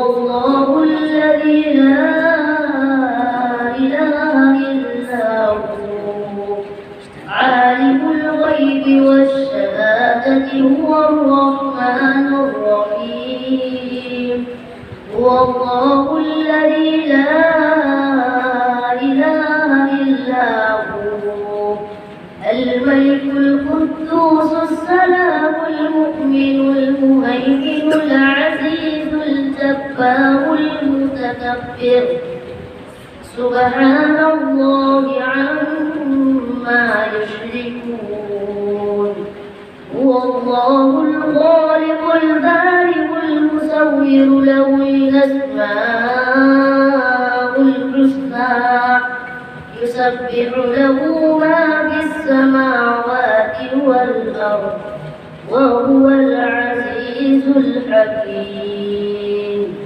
الله الذي لا إله إلا هو عالم الغيب والشهادة هو الرحمن الرحيم هو الله الذي لا إله إلا هو الملك القدوس السلام المؤمن المهيمن العزيز الجبار المتكبر سبحان الله عما يشركون هو الله الخالق البارئ المصور له الأسماء الحسنى يسبح له ما في السماوات والأرض وهو العزيز الحكيم.